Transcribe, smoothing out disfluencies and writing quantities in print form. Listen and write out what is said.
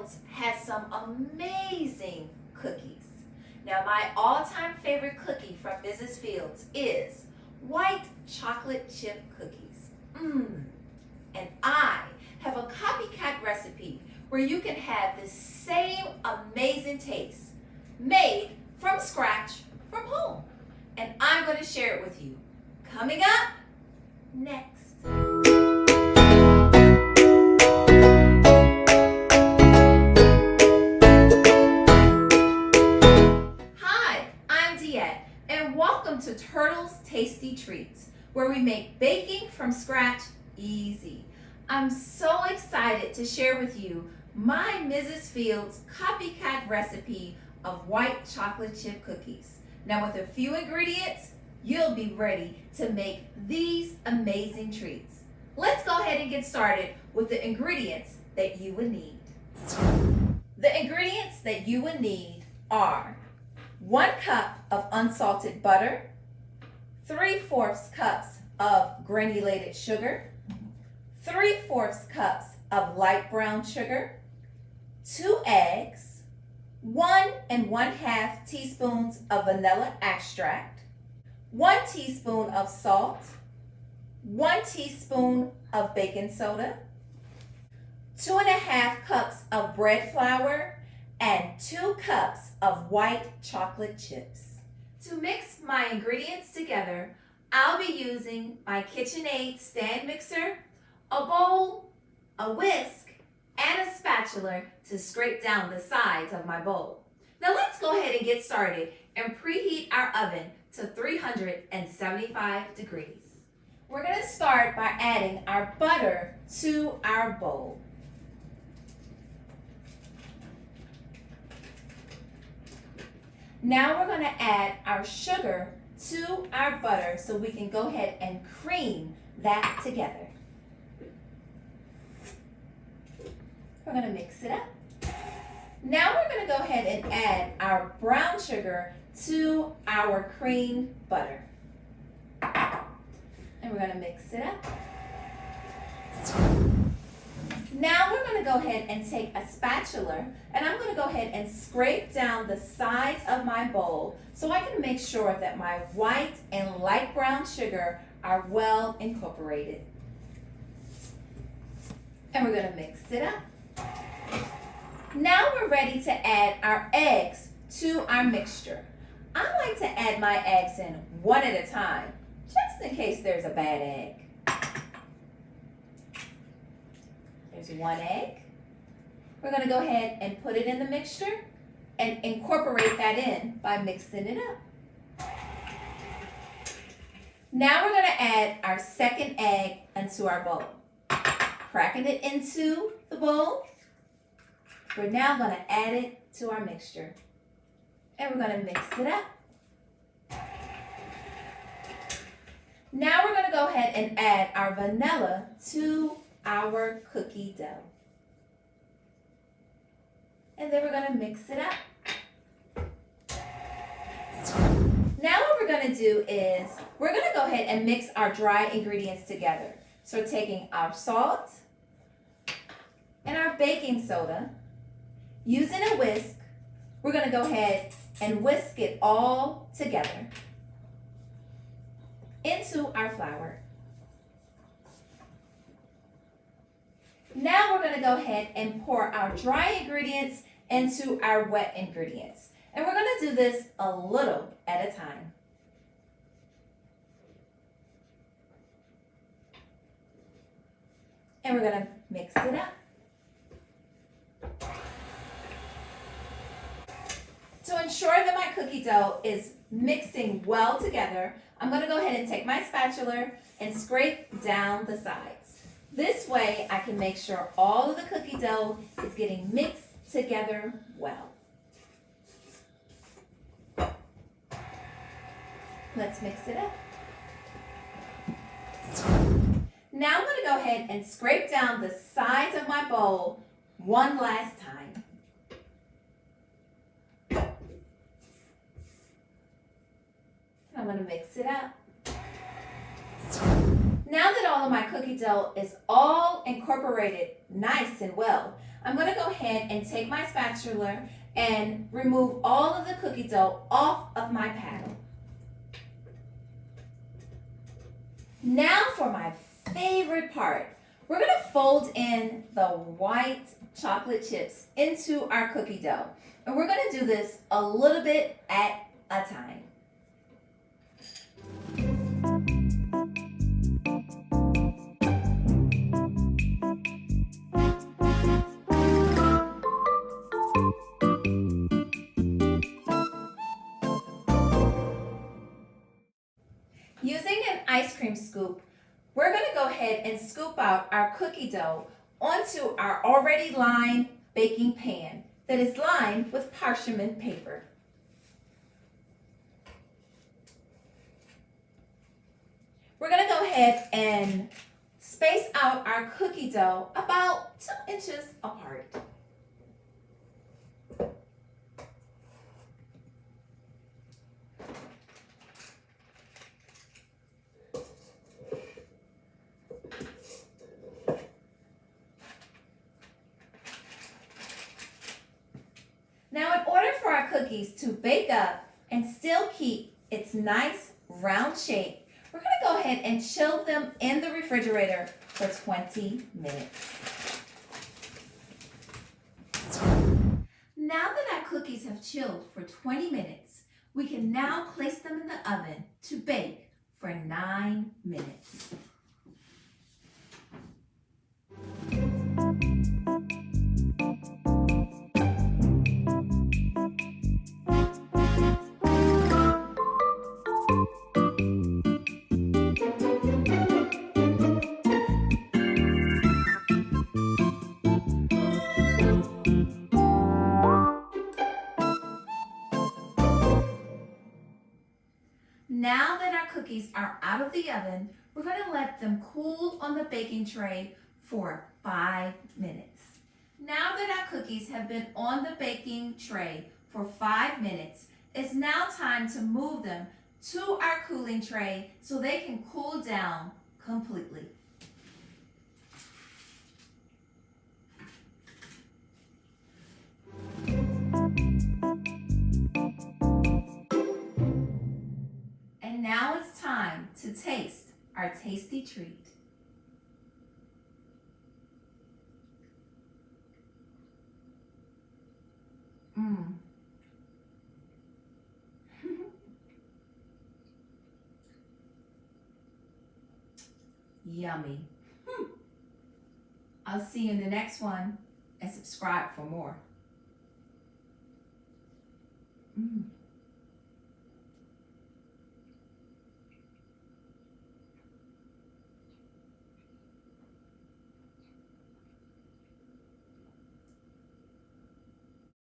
Fields has some amazing cookies. Now, my all-time favorite cookie from Mrs. Fields is white chocolate chip cookies. And I have a copycat recipe where you can have the same amazing taste made from scratch from home. And I'm going to share it with you. Coming up next. And welcome to Turtles Tasty Treats, where we make baking from scratch easy. I'm so excited to share with you my Mrs. Fields copycat recipe of white chocolate chip cookies. Now, with a few ingredients, you'll be ready to make these amazing treats. Let's go ahead and get started with the ingredients that you would need. The ingredients that you would need are 1 cup of unsalted butter, 3/4 cups of granulated sugar, 3/4 cups of light brown sugar, 2 eggs, 1 1/2 teaspoons of vanilla extract, 1 teaspoon of salt, 1 teaspoon of baking soda, 2 1/2 cups of bread flour, and 2 cups of white chocolate chips. To mix my ingredients together, I'll be using my KitchenAid stand mixer, a bowl, a whisk, and a spatula to scrape down the sides of my bowl. Now let's go ahead and get started and preheat our oven to 375 degrees. We're going to start by adding our butter to our bowl. Now we're going to add our sugar to our butter so we can go ahead and cream that together. We're going to mix it up. Now we're going to go ahead and add our brown sugar to our cream butter. And we're going to mix it up. Now we're going to go ahead and take a spatula and I'm going to go ahead and scrape down the sides of my bowl so I can make sure that my white and light brown sugar are well incorporated. And we're going to mix it up. Now we're ready to add our eggs to our mixture. I like to add my eggs in one at a time, just in case there's a bad egg. There's 1 egg. We're going to go ahead and put it in the mixture and incorporate that in by mixing it up. Now we're going to add our second egg into our bowl. Cracking it into the bowl. We're now going to add it to our mixture. And we're going to mix it up. Now we're going to go ahead and add our vanilla to our cookie dough. And then we're going to mix it up. Now what we're going to do is we're going to go ahead and mix our dry ingredients together. So we're taking our salt and our baking soda. Using a whisk, we're going to go ahead and whisk it all together into our flour. Now we're going to go ahead and pour our dry ingredients into our wet ingredients. And we're going to do this a little at a time. And we're going to mix it up. To ensure that my cookie dough is mixing well together, I'm going to go ahead and take my spatula and scrape down the sides. This way I can make sure all of the cookie dough is getting mixed together well. Let's mix it up. Now I'm going to go ahead and scrape down the sides of my bowl one last time. I'm going to mix it up. Now that all of my cookie dough is all incorporated nice and well, I'm going to go ahead and take my spatula and remove all of the cookie dough off of my paddle. Now for my favorite part. We're going to fold in the white chocolate chips into our cookie dough. And we're going to do this a little bit at a time. Using an ice cream scoop, we're going to go ahead and scoop out our cookie dough onto our already lined baking pan that is lined with parchment paper. We're going to go ahead and space out our cookie dough about 2 inches apart. Now, in order for our cookies to bake up and still keep its nice round shape, we're going to go ahead and chill them in the refrigerator for 20 minutes. Now that our cookies have chilled for 20 minutes, we can now place them in the oven to bake for 9 minutes. Now that our cookies are out of the oven, we're going to let them cool on the baking tray for 5 minutes. Now that our cookies have been on the baking tray for 5 minutes, it's now time to move them to our cooling tray so they can cool down completely. And now it's time to taste our tasty treat. Yummy. I'll see you in the next one, and subscribe for more.